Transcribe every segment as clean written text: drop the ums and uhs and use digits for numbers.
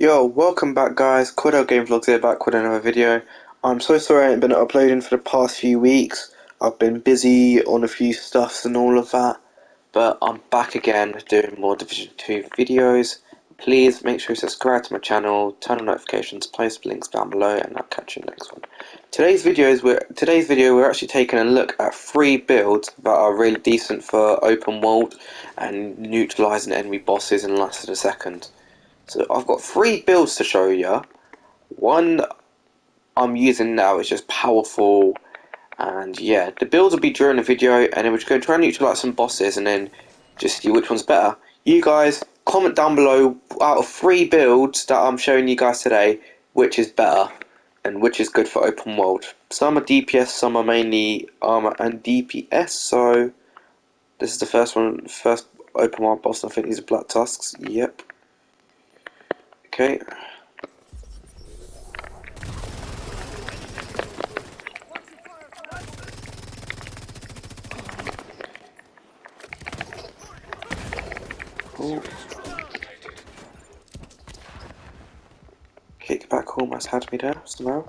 Yo, welcome back guys, Cordell Game Vlogs here, back with another video. I'm so sorry I haven't been uploading for the past few weeks. I've been busy on a few stuffs and all of that, but I'm back again doing more Division 2 videos. Please make sure you subscribe to my channel, turn on notifications, post links down below, and I'll catch you in the next one. Today's video we're actually taking a look at 3 builds that are really decent for open world and neutralising enemy bosses in less than a second. So I've got 3 builds to show you. One I'm using now is just powerful, and yeah, the builds will be during the video, and then we're just going to try and neutralise some bosses and then just see which one's better. You guys comment down below, out of 3 builds that I'm showing you guys today, which is better and which is good for open world. Some are DPS, some are mainly armor and DPS, so this is the first open world boss. I think these are Black Tusks, yep. Okay. Cool. Kickback almost had me there somehow.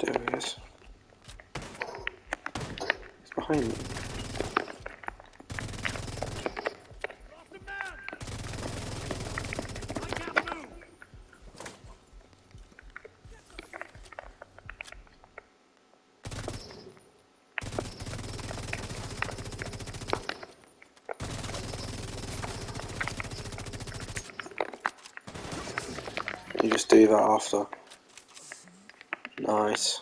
There he is. He's behind me. You just do that after. Nice.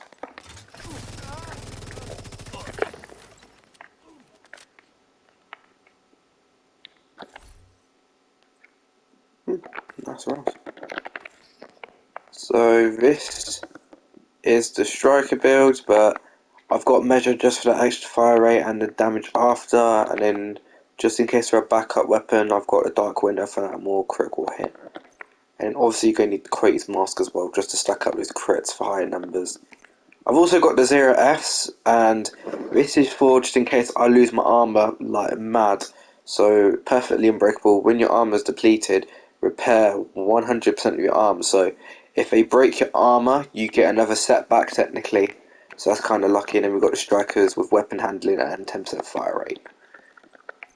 That's right. So this is the striker build, but I've got measured just for the extra fire rate and the damage after, and then just in case for a backup weapon, I've got a dark window for that more critical hit. And obviously you're going to need the Kratos mask as well, just to stack up those crits for higher numbers. I've also got the yr5s, and this is for just in case I lose my armor like mad. So perfectly unbreakable. When your armor is depleted, repair 100% of your armor. So if they break your armor, you get another setback technically. So that's kind of lucky. And then we've got the strikers with weapon handling and 10% fire rate.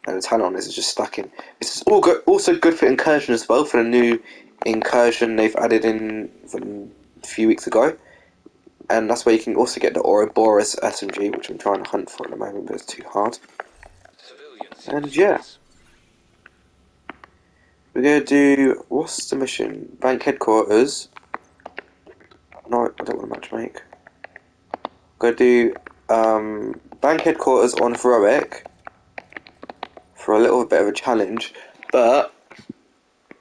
And the talent on this is just stacking. This is also good for incursion as well, for the new incursion they've added in from a few weeks ago. And that's where you can also get the Ouroboros SMG, which I'm trying to hunt for at the moment, but it's too hard. And yeah, we're going to do, what's the mission? Bank headquarters. No, I don't want to matchmake. We're going to do bank headquarters on heroic for a little bit of a challenge, but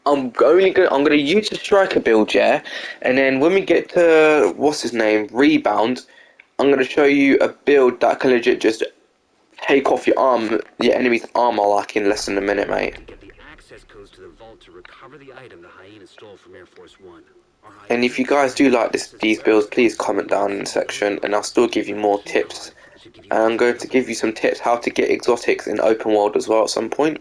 I'm going to use the striker build, yeah, and then when we get to what's his name, rebound, I'm going to show you a build that can legit just take off your enemy's armor like in less than a minute, mate. Get the access codes to the vault to recover the item the hyena stole from Air Force One. And if you guys do like these builds, please comment down in the section, and I'll still give you more tips. And I'm going to give you some tips how to get exotics in open world as well at some point.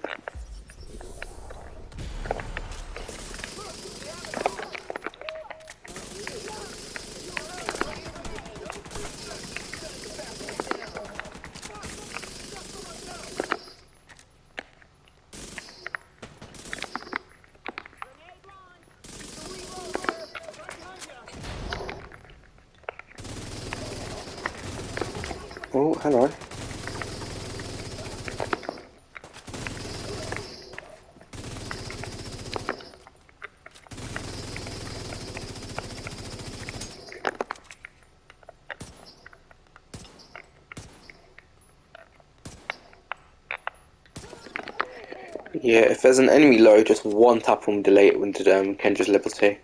Oh, hello. Yeah, if there's an enemy low, just one tap on delay it into them, Kendra's level 2.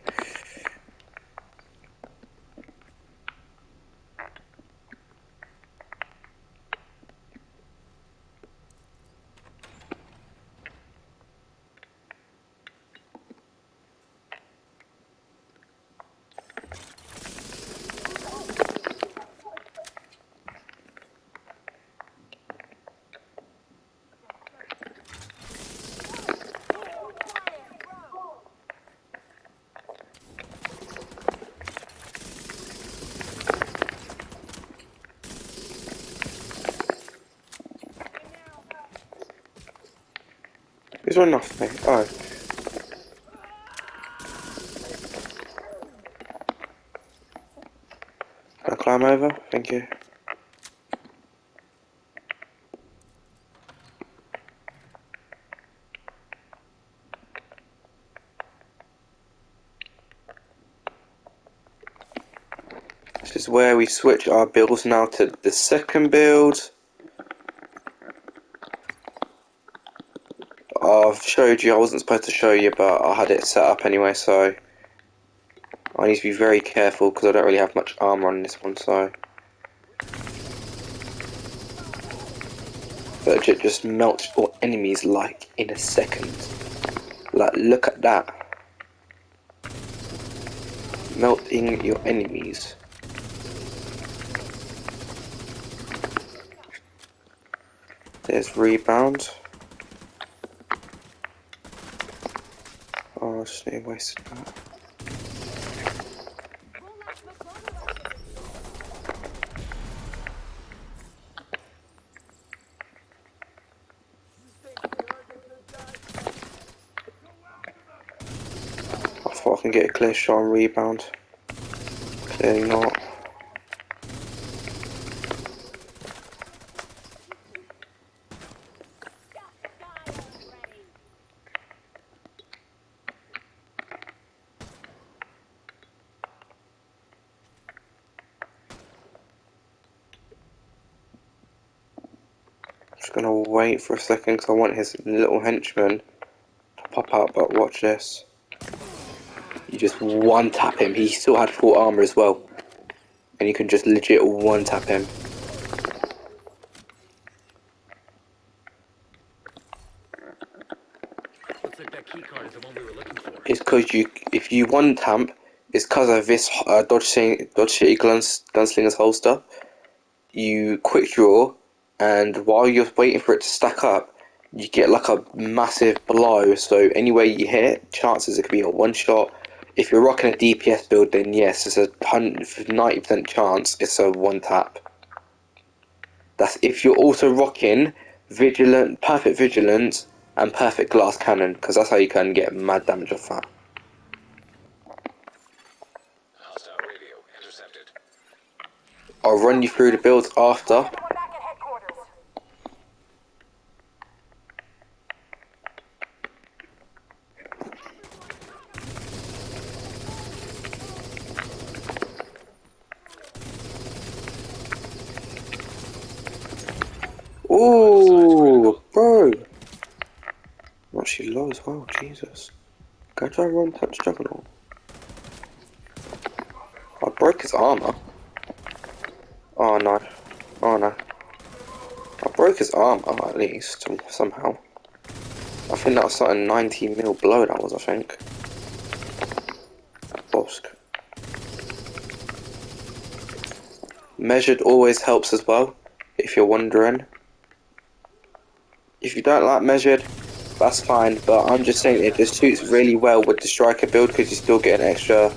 Who's running off me? Oh. Can I climb over? Thank you. This is where we switch our builds now to the second build. I've showed you, I wasn't supposed to show you, but I had it set up anyway, so I need to be very careful because I don't really have much armor on this one, so. But it just melts your enemies like in a second. Like, look at that. Melting your enemies. There's rebound. Oh, I just nearly wasted that. I thought I can get a clear shot on rebound. Clearly not. Just gonna wait for a second because I want his little henchman to pop out, but watch this. You just one tap him. He still had full armor as well. And you can just legit one tap him. Looks like that key card is the one we were looking for. It's because if you one tap, it's because of this Dodge City Gunslinger's holster. You quick draw, and while you're waiting for it to stack up, you get like a massive blow. So anywhere you hit, chances it could be a one shot. If you're rocking a DPS build, then yes, it's a 90% chance it's a one tap. That's if you're also rocking perfect vigilance, and perfect glass cannon, because that's how you can get mad damage off that. Hostile radio intercepted. I'll run you through the builds after. Ooh, bro. I'm actually low as well, Jesus. Go try and run touch Juggernaut. I broke his armor. Oh no. Oh no. I broke his armor at least, somehow. I think that was like a 19 mil blow that was, I think. Bosk. Measured always helps as well, if you're wondering. If you don't like measured, that's fine, but I'm just saying it just suits really well with the striker build because you still get an extra,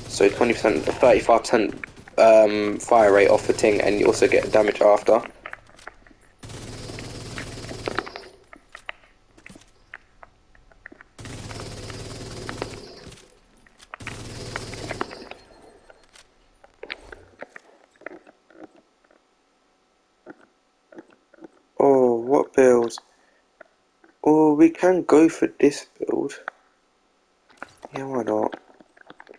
so 20%, 35% fire rate off the ting, and you also get damage after. Oh, what build? Oh, we can go for this build. Yeah, why not?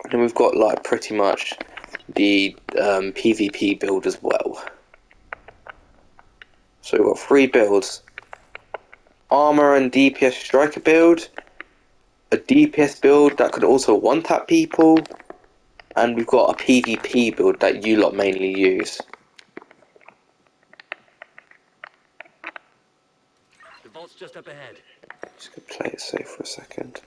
And then we've got like pretty much the PvP build as well. So we've got 3 builds. Armor and DPS striker build. A DPS build that could also one-tap people. And we've got a PvP build that you lot mainly use. The vault's just up ahead. Just gonna play it safe for a second.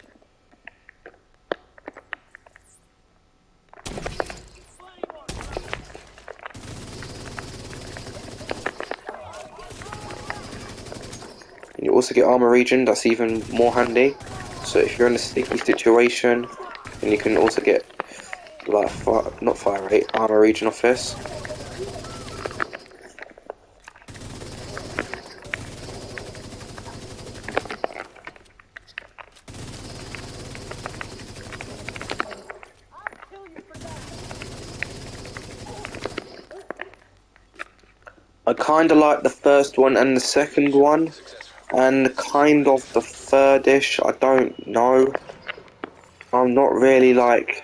And you also get armor regen, that's even more handy. So if you're in a sticky situation, then you can also get like not fire rate, armor regen off this. I kind of like the first one and the second one, and kind of the third-ish. I don't know. I'm not really like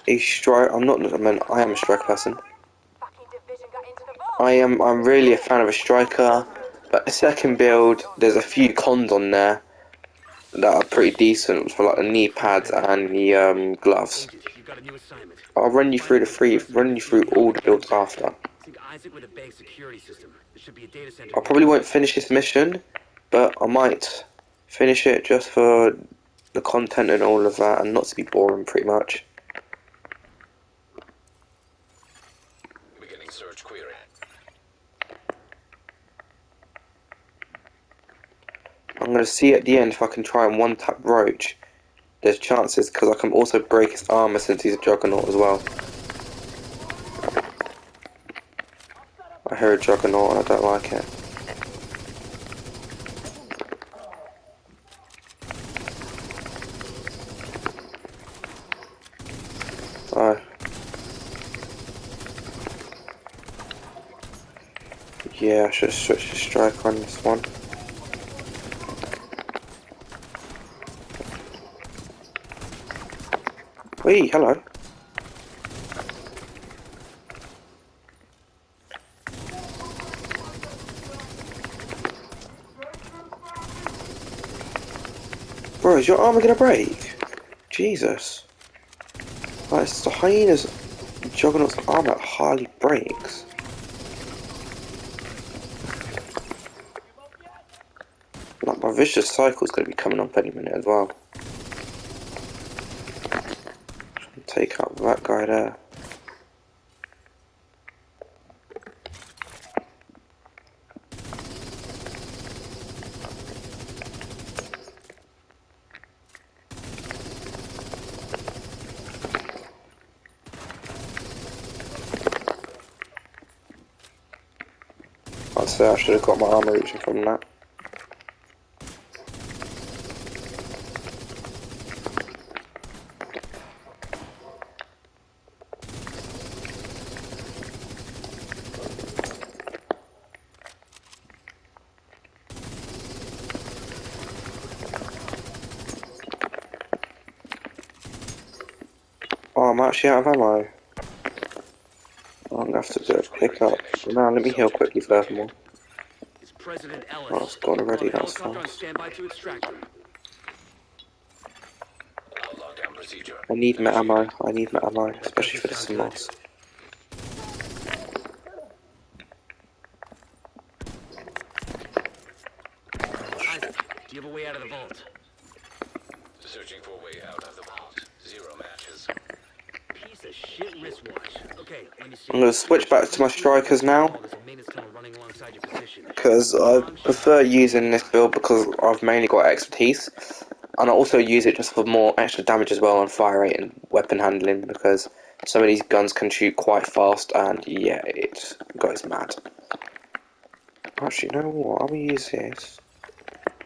a strike. I'm not. I mean, I am a striker person. I'm really a fan of a striker, but the second build, there's a few cons on there that are pretty decent for like the knee pads and the gloves. Agent, you've got a new assignment. I'll run you through run you through all the builds after. Sync Isaac with a bank security system. There should be a data center. I probably won't finish this mission, but I might finish it just for the content and all of that, and not to be boring, pretty much. Beginning search query. I'm going to see at the end if I can try and one-tap Roach. There's chances, because I can also break his armor since he's a Juggernaut as well. I hear a Juggernaut and I don't like it. Oh. Yeah, I should have switched to Striker on this one. Wee, hello. Bro, is your armor gonna break? Jesus. Like, it's the hyena's Juggernaut's armor that hardly breaks. Like, my vicious cycle's gonna be coming up any minute as well. Take out that guy there. I'd say I should have got my armor reaching from that. Oh, I'm actually out of ammo. Oh, I'm gonna have to do a pickup. Now, let me heal quickly furthermore. It's President Ellis. Oh, it's gone already, that's Helicopter on fast. standby to extract him. I need my ammo, especially for the Simos. Isaac, do you have a way out of the vault? Searching for a way out of the vault. 0 matches. Piece of shit wristwatch. Okay, let me see. I'm gonna switch back to my strikers now, There's a maintenance tunnel running alongside your position. because I prefer using this build because I've mainly got expertise, and I also use it just for more extra damage as well on fire rate and weapon handling, because some of these guns can shoot quite fast, and yeah, it goes mad. Actually, you know what, I'm gonna use this.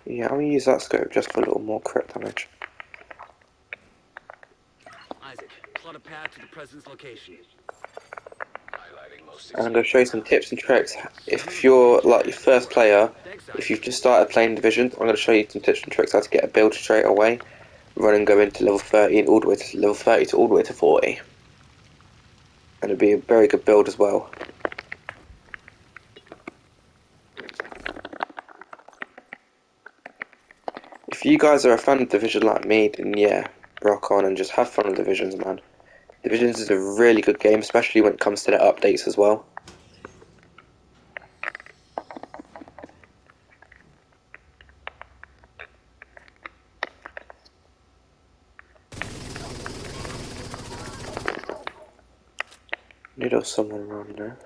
Yeah, I'm gonna use that scope just for a little more crit damage. Isaac, plot a path to the president's location. And I'm going to show you some tips and tricks. If you're like your first player, if you've just started playing Division, I'm going to show you some tips and tricks how to get a build straight away, run and go into level 30 and all the way to level 30 to all the way to 40. And it'll be a very good build as well. If you guys are a fan of Division like me, then yeah, rock on and just have fun with Divisions, man. Divisions is a really good game, especially when it comes to the updates as well. Need someone around there.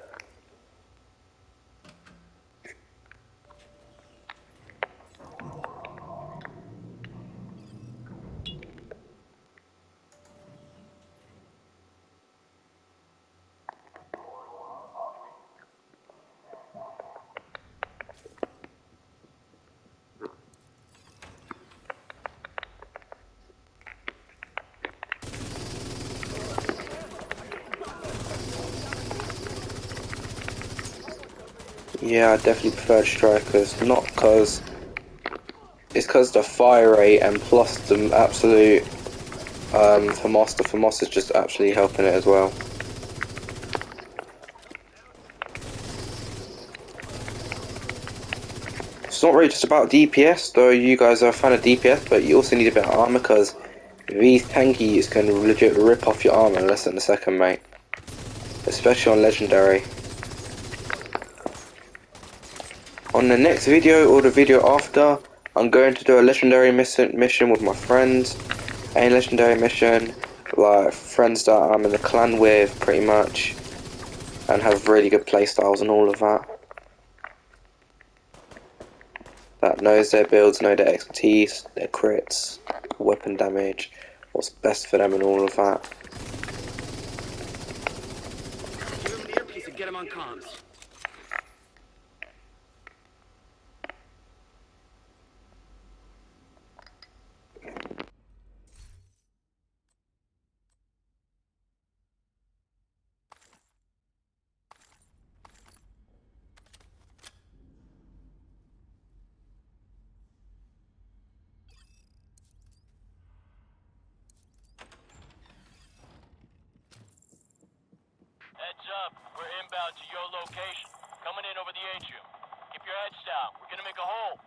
Yeah, I definitely prefer strikers, not because it's because the fire rate and plus the absolute FAMAS is just actually helping it as well. It's not really just about DPS, though you guys are a fan of DPS, but you also need a bit of armor because these tankies can legit rip off your armor in less than a second, mate. Especially on Legendary. On the next video or the video after, I'm going to do a Legendary mission with my friends. A Legendary mission, like friends that I'm in the clan with, pretty much. And have really good playstyles and all of that. That knows their builds, know their expertise, their crits, weapon damage, what's best for them and all of that. Give him an earpiece and get him on comms. Heads up, we're inbound to your location. Coming in over the atrium. Keep your heads down. We're gonna make a hole.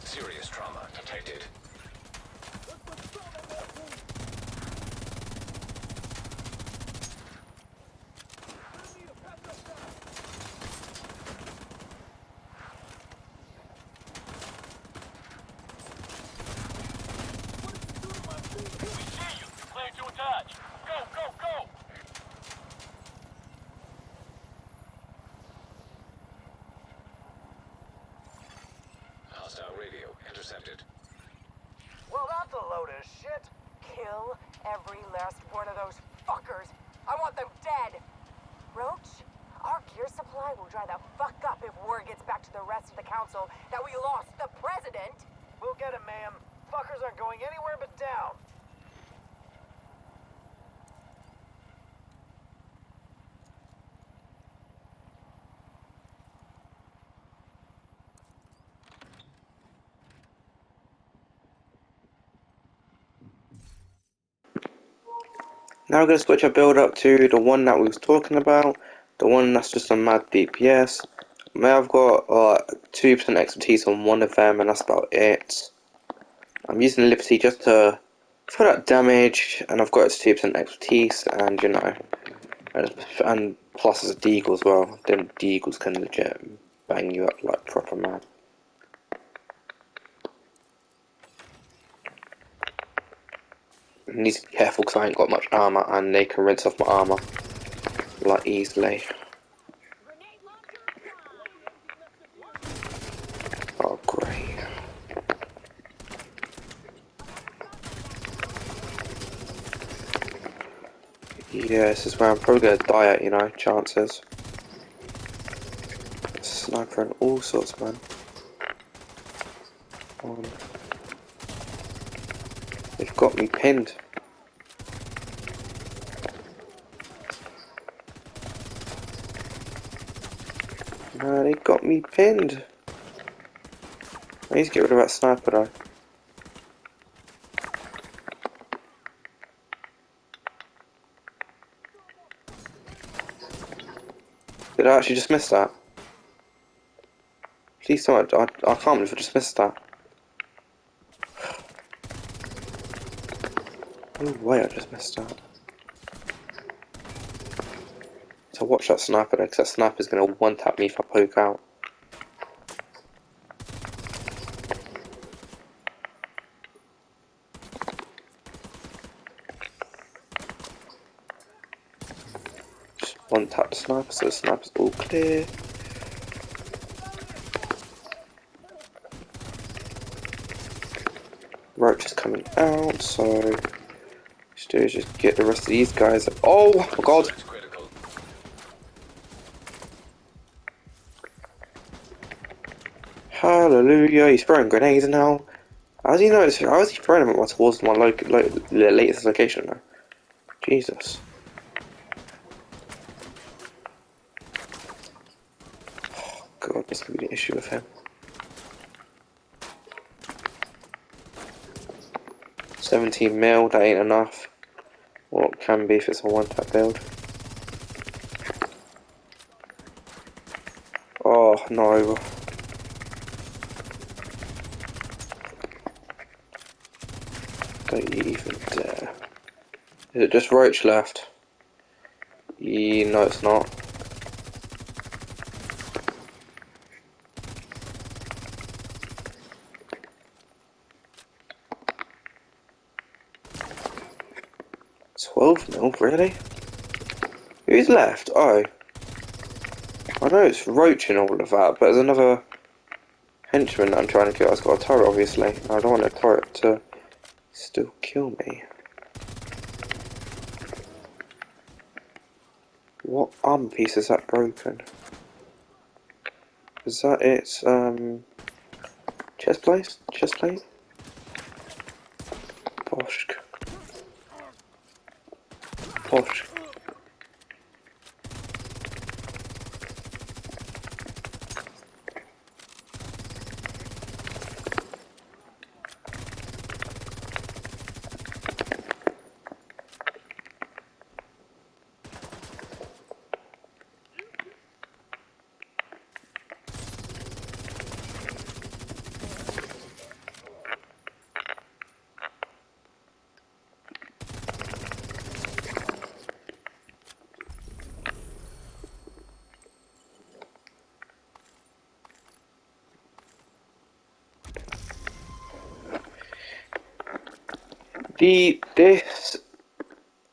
Serious trauma detected. We see you. Clear to attach. Go, go, go! Hostile radio intercepted. Well, that's a load of shit. Kill every last one of those fuckers. I want them dead. Roach, our gear supply will dry the fuck up if word gets back to the rest of the council that we lost the president. We'll get him, ma'am. Fuckers aren't going anywhere but down. Now we're going to switch our build up to the one that we was talking about, the one that's just a mad DPS. I've got 2% expertise on one of them and that's about it. I'm using Liberty just to for that damage, and I've got its 2% expertise, and you know, and plus it's a deagle as well. Then deagles can legit bang you up like proper mad. I need to be careful because I ain't got much armor, and they can rinse off my armor like easily. Oh great. Yeah, this is where I'm probably gonna die at, you know, chances. Sniper and all sorts, man. They've got me pinned. No, they got me pinned. I need to get rid of that sniper though. Did I actually just miss that? Please don't, I can't believe I just missed that. No way I just messed up. So watch that sniper there, because that sniper's going to one-tap me if I poke out. Just one-tap the sniper, so the sniper's all clear. Roach is coming out, so just do is just get the rest of these guys. Oh my god! It's critical. Hallelujah! He's throwing grenades now. How does he know? How is he throwing them towards my latest location now? Jesus. Oh god, that's gonna be the issue with him. 17 mil, that ain't enough. Well, it can be if it's a one-tap build. Oh no. Don't you even dare. Is it just Roach left? No, it's not. $12 mil, really? Who's left? Oh. I know it's Roach and all of that, but there's another henchman that I'm trying to kill. It's got a turret, obviously. I don't want a turret to still kill me. What armor piece is that broken? Is that its chest plate? Chest plate? Poshk. Poshk.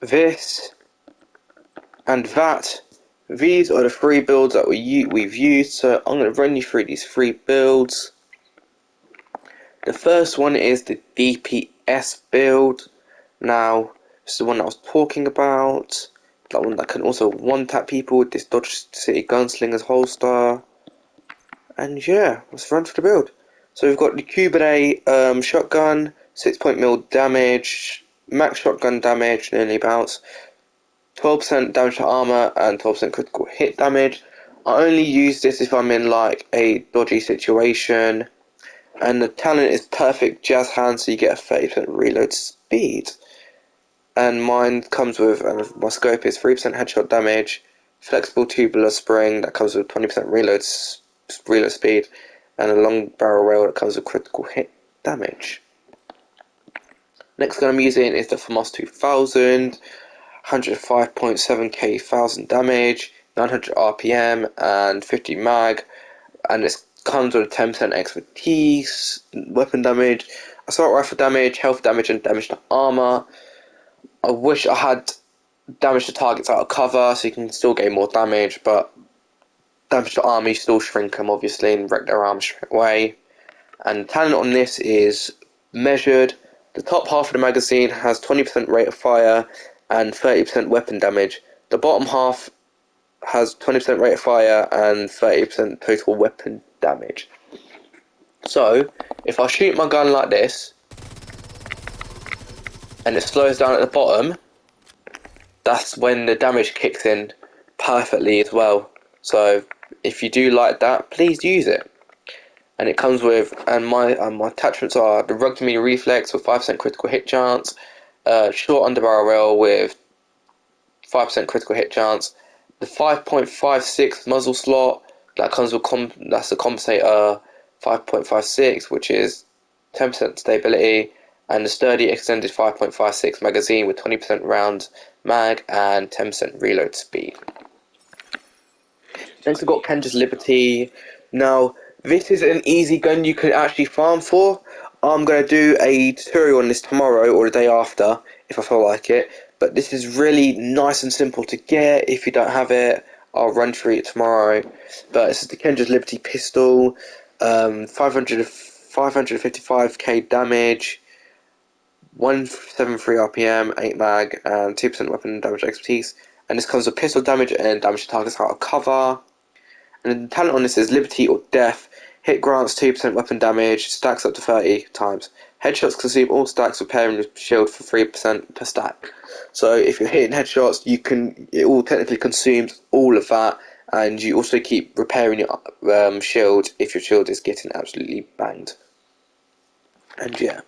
This, and that. These are the 3 builds that we've used, so I'm going to run you through these 3 builds. The first one is the DPS build. Now, this is the one that I was talking about. That one that can also one-tap people with this Dodge City Gunslinger's holster. And yeah, let's run for the build. So we've got the Cubade shotgun, 6 mil damage, max shotgun damage, nearly about 12% damage to armor and 12% critical hit damage. I only use this if I'm in like a dodgy situation. And the talent is perfect jazz hand, so you get a 30% reload speed. And mine comes with, and my scope is 3% headshot damage, flexible tubular spring that comes with 20% reload speed, and a long barrel rail that comes with critical hit damage. Next gun I'm using is the FAMAS 2000, 105.7k 1000 damage, 900 RPM, and 50 mag, and it comes with 10% expertise, weapon damage, assault rifle damage, health damage, and damage to armor. I wish I had damage to targets out of cover so you can still gain more damage, but damage to armor, you still shrink them obviously and wreck their armor straight away. And talent on this is measured. The top half of the magazine has 20% rate of fire and 30% weapon damage. The bottom half has 20% rate of fire and 30% total weapon damage. So, if I shoot my gun like this, and it slows down at the bottom, that's when the damage kicks in perfectly as well. So, if you do like that, please use it. And it comes with, and my attachments are the rugged melee reflex with 5% critical hit chance, short underbarrel rail with 5% critical hit chance, the 5.56 muzzle slot that comes with that's the compensator 5.56, which is 10% stability, and a sturdy extended 5.56 magazine with 20% round mag and 10% reload speed. Next we've got Kendra's Liberty. Now, this is an easy gun you can actually farm for. I'm going to do a tutorial on this tomorrow or the day after, if I feel like it. But this is really nice and simple to get. If you don't have it, I'll run through it tomorrow. But this is the Kendra's Liberty pistol. 555k damage, 173 RPM, 8 mag, and 2% weapon damage expertise. And this comes with pistol damage and damage to targets out of cover. And the talent on this is Liberty or Death. Hit grants 2% weapon damage, stacks up to 30 times. Headshots consume all stacks, repairing your shield for 3% per stack. So if you're hitting headshots, it all technically consumes all of that, and you also keep repairing your shield if your shield is getting absolutely banged. And yeah.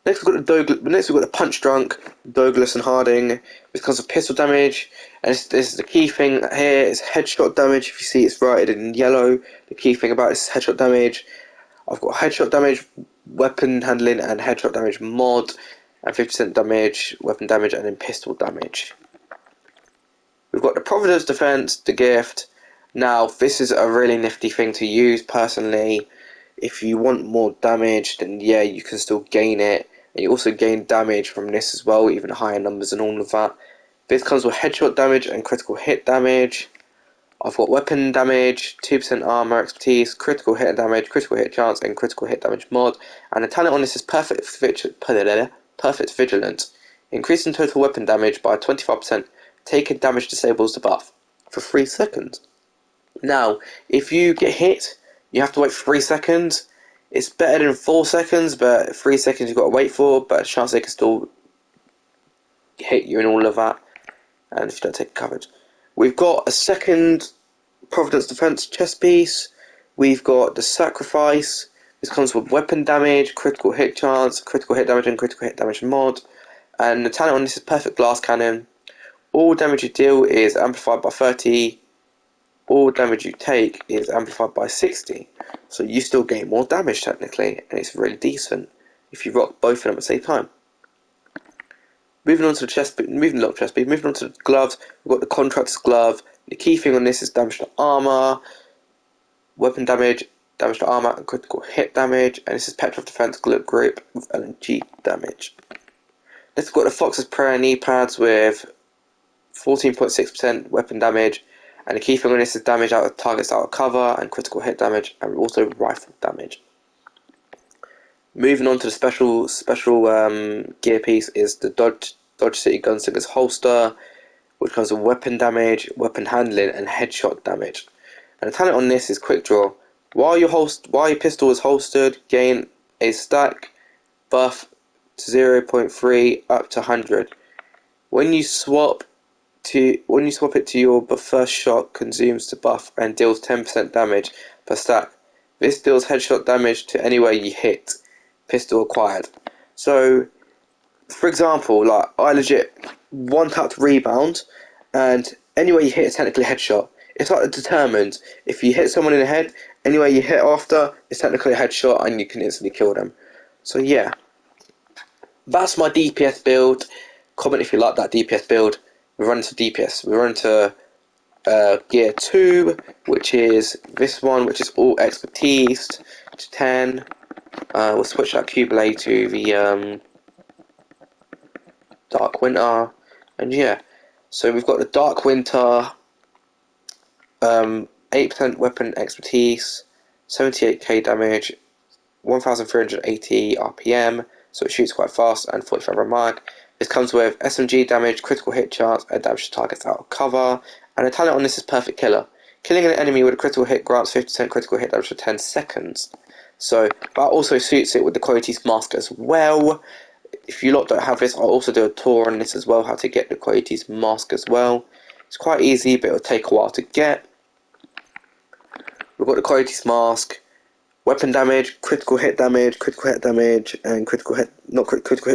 Next we've got the Punch Drunk, Douglas and Harding. This comes with pistol damage, and this is the key thing here is headshot damage. If you see it's rated in yellow, the key thing about it is headshot damage. I've got headshot damage, weapon handling, and headshot damage mod, and 50% damage, weapon damage, and then pistol damage. We've got the Providence Defense, the gift. Now this is a really nifty thing to use personally. If you want more damage, then yeah, you can still gain it. And you also gain damage from this as well, even higher numbers and all of that. This comes with headshot damage and critical hit damage. I've got weapon damage, 2% armor expertise, critical hit damage, critical hit chance, and critical hit damage mod. And the talent on this is perfect vigilance. Increasing total weapon damage by 25%. Taking damage disables the buff for 3 seconds. Now, if you get hit, you have to wait for 3 seconds. It's better than 4 seconds, but 3 seconds you've got to wait for, but a chance they can still hit you and all of that, and if you don't take coverage. We've got a second Providence Defense chest piece. We've got the Sacrifice. This comes with weapon damage, critical hit chance, critical hit damage, and critical hit damage mod. And the talent on this is Perfect Glass Cannon. All damage you deal is amplified by 30. All damage you take is amplified by 60. So you still gain more damage technically, and it's really decent if you rock both of them at the same time. Moving on to the moving on to the gloves, we've got the Contractor's Glove. The key thing on this is damage to armor, weapon damage, damage to armor, and critical hit damage. And this is Petrov Defense Grip with LNG damage. Next we've got the Fox's Prayer knee pads with 14.6% weapon damage. And the key thing on this is damage out of targets out of cover, and critical hit damage, and also rifle damage. Moving on to the special gear piece is the Dodge City Gunslinger's holster, which comes with weapon damage, weapon handling, and headshot damage. And the talent on this is Quick Draw. While your pistol is holstered, gain a stack buff to 0.3 up to 100. When you swap it to your first shot, consumes the buff and deals 10% damage per stack. This deals headshot damage to anywhere you hit. Pistol acquired. So, for example, like I legit one-tapped rebound, and anywhere you hit is technically a headshot. It's like determined. If you hit someone in the head, anywhere you hit after is technically a headshot, and you can instantly kill them. So yeah, that's my DPS build. Comment if you like that DPS build. We're running to DPS. We're running to gear 2, which is this one, which is all expertise to 10. We'll switch that Q-Blade to the Dark Winter, and yeah. So we've got the Dark Winter, 8% weapon expertise, 78k damage, 1380 RPM, so it shoots quite fast, and 45 round mag. This comes with SMG damage, critical hit chance, and damage to targets out of cover. And the talent on this is Perfect Killer. Killing an enemy with a critical hit grants 50% critical hit damage for 10 seconds. So that also suits it with the Coyote's Mask as well. If you lot don't have this, I'll also do a tour on this as well, how to get the Coyote's Mask as well. It's quite easy, but it'll take a while to get. We've got the Coyote's Mask. Weapon damage, critical hit damage, and critical hit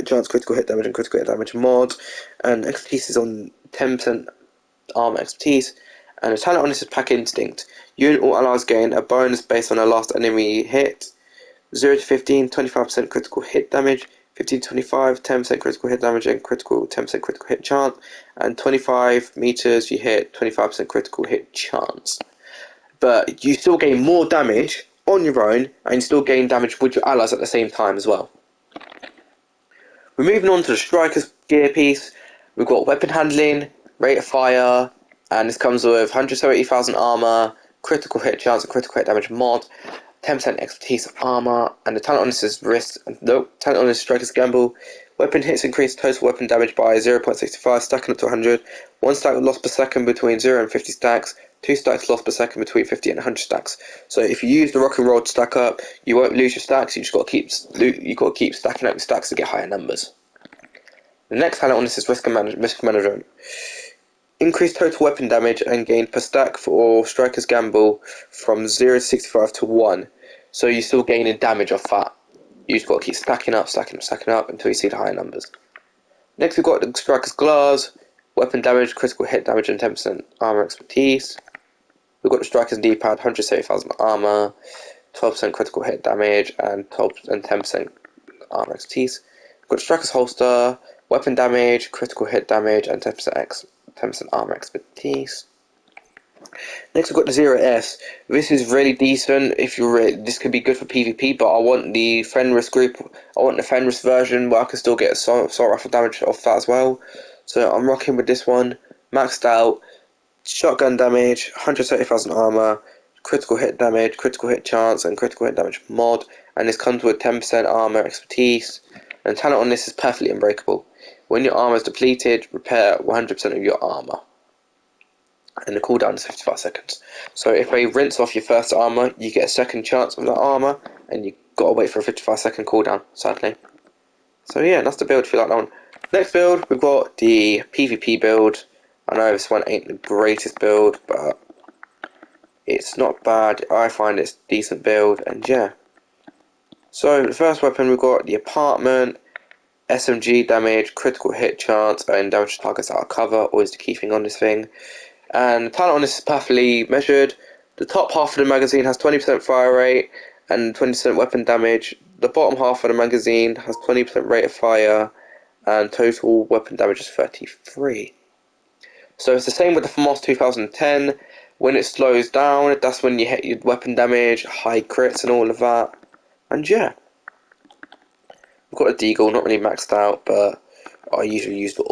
chance, critical hit damage, and critical hit damage mod. And expertise is on 10% armor expertise. And the talent on this is Pack Instinct. You and all allies gain a bonus based on the last enemy hit. 0 to 15, 25% critical hit damage, 15 to 25, 10% critical hit damage and critical 10% critical hit chance, and 25 meters you hit 25% critical hit chance. But you still gain more damage on your own, and you still gain damage with your allies at the same time as well. We're moving on to the Striker's gear piece. We've got weapon handling, rate of fire, and this comes with 170,000 armor, critical hit chance and critical hit damage mod, 10% expertise armor, and the talent on this is talent on this is Striker's Gamble. Weapon hits increase total weapon damage by 0.65, stacking up to 100. 1 stack lost per second between 0 and 50 stacks. 2 stacks lost per second between 50 and 100 stacks. So if you use the rock and roll to stack up, you won't lose your stacks. You just got to keep stacking up your stacks to get higher numbers. The next talent on this is risk management. Increase total weapon damage and gain per stack for Striker's Gamble from 0 to 65 to 1. So you're still gaining damage off that. You just got to keep stacking up until you see the higher numbers. Next we've got the Striker's Glass, weapon damage, critical hit damage and 10% armor expertise. We've got the Striker's D-pad, 170,000 armor, 12% critical hit damage and 10% armor expertise. We've got the Striker's Holster, weapon damage, critical hit damage and 10% armor expertise. Next we've got the yr5. This is really decent. This could be good for PvP, but I want the Fenris group. I want the Fenris version where I can still get assault rifle damage off that as well. So I'm rocking with this one. Maxed out, shotgun damage, 170,000 armor, critical hit damage, critical hit chance, and critical hit damage mod. And this comes with 10% armor expertise. And talent on this is perfectly unbreakable. When your armor is depleted, repair 100% of your armor. And the cooldown is 55 seconds. So if they rinse off your first armor, you get a second chance of that armor, and you gotta wait for a 55-second cooldown, sadly. So yeah, that's the build if you like that one. Next build, we've got the PvP build. I know this one ain't the greatest build, but it's not bad. I find it's a decent build, and yeah. So the first weapon, we've got the apartment, SMG damage, critical hit chance, and damage to targets out of cover. Always the key thing on this thing. And the talent on this is perfectly measured. The top half of the magazine has 20% fire rate and 20% weapon damage. The bottom half of the magazine has 20% rate of fire and total weapon damage is 33. So it's the same with the FAMAS 2010. When it slows down, that's when you hit your weapon damage, high crits and all of that. And yeah. We've got a Deagle, not really maxed out, but I usually use the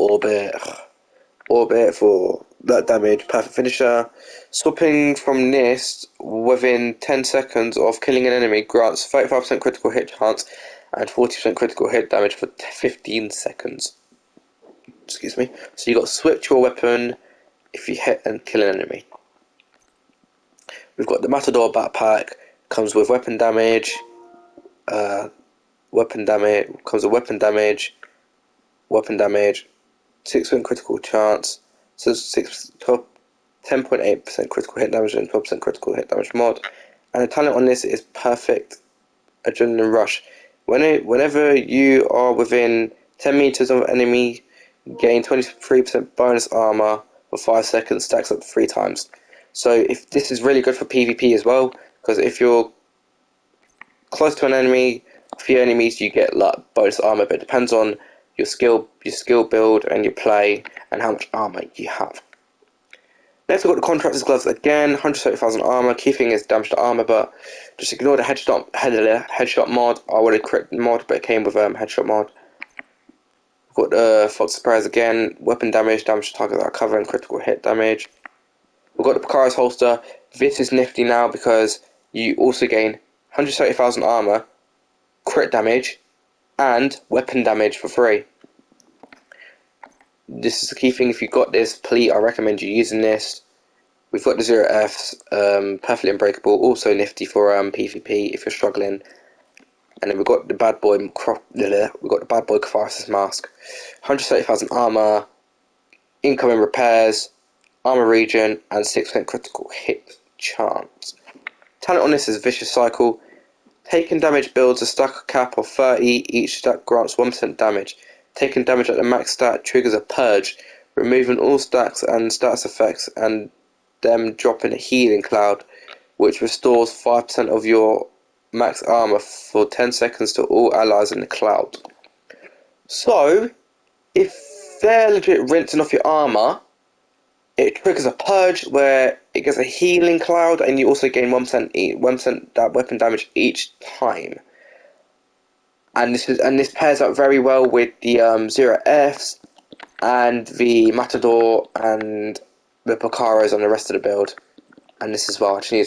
Orbit for that damage, perfect finisher. Swapping from this within 10 seconds of killing an enemy grants 35% critical hit chance and 40% critical hit damage for 15 seconds. Excuse me. So you got to switch your weapon if you hit and kill an enemy. We've got the Matador backpack, comes with weapon damage, comes with weapon damage, 6% critical chance, so 10.8% critical hit damage and 12% critical hit damage mod. And the talent on this is perfect adrenaline rush. Whenever you are within 10 meters of an enemy, gain 23% bonus armor for 5 seconds, stacks up 3 times. So if this is really good for PvP as well, because if you're close to an enemy, a few enemies, you get like bonus armor, but it depends on your skill build and your play and how much armor you have. Next we've got the Contractor's Gloves again, 130,000 armor. Key thing is damage to armor, but just ignore the headshot mod. I would have crit mod, but it came with headshot mod. We've got the Fox Surprise again, weapon damage, damage to target that cover and critical hit damage. We've got the Picari's Holster. This is nifty now because you also gain 130,000 armor, crit damage, and weapon damage for free. This is the key thing. If you've got this, please, I recommend you using this. We've got the yr5s, perfectly unbreakable, also nifty for PvP if you're struggling. And then we've got the bad boy Catharsis Mask, 130,000 armor, incoming repairs, armor regen, and 6% critical hit chance. Talent on this is Vicious Cycle. Taking damage builds a stack cap of 30, each stack grants 1% damage. Taking damage at the max stat triggers a purge, removing all stacks and status effects and them dropping a healing cloud, which restores 5% of your max armor for 10 seconds to all allies in the cloud. So, if they're legit rinsing off your armor, it triggers a purge where it gets a healing cloud, and you also gain 1% that weapon damage each time. And this pairs up very well with the yr5s and the Matador and the Pocaros on the rest of the build. And this as well. I just need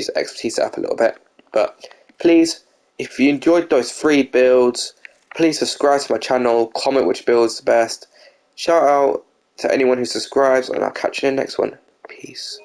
to expertise it up a little bit. But please, if you enjoyed those 3 builds, please subscribe to my channel, comment which build's the best. Shout out to anyone who subscribes, and I'll catch you in the next one. Peace.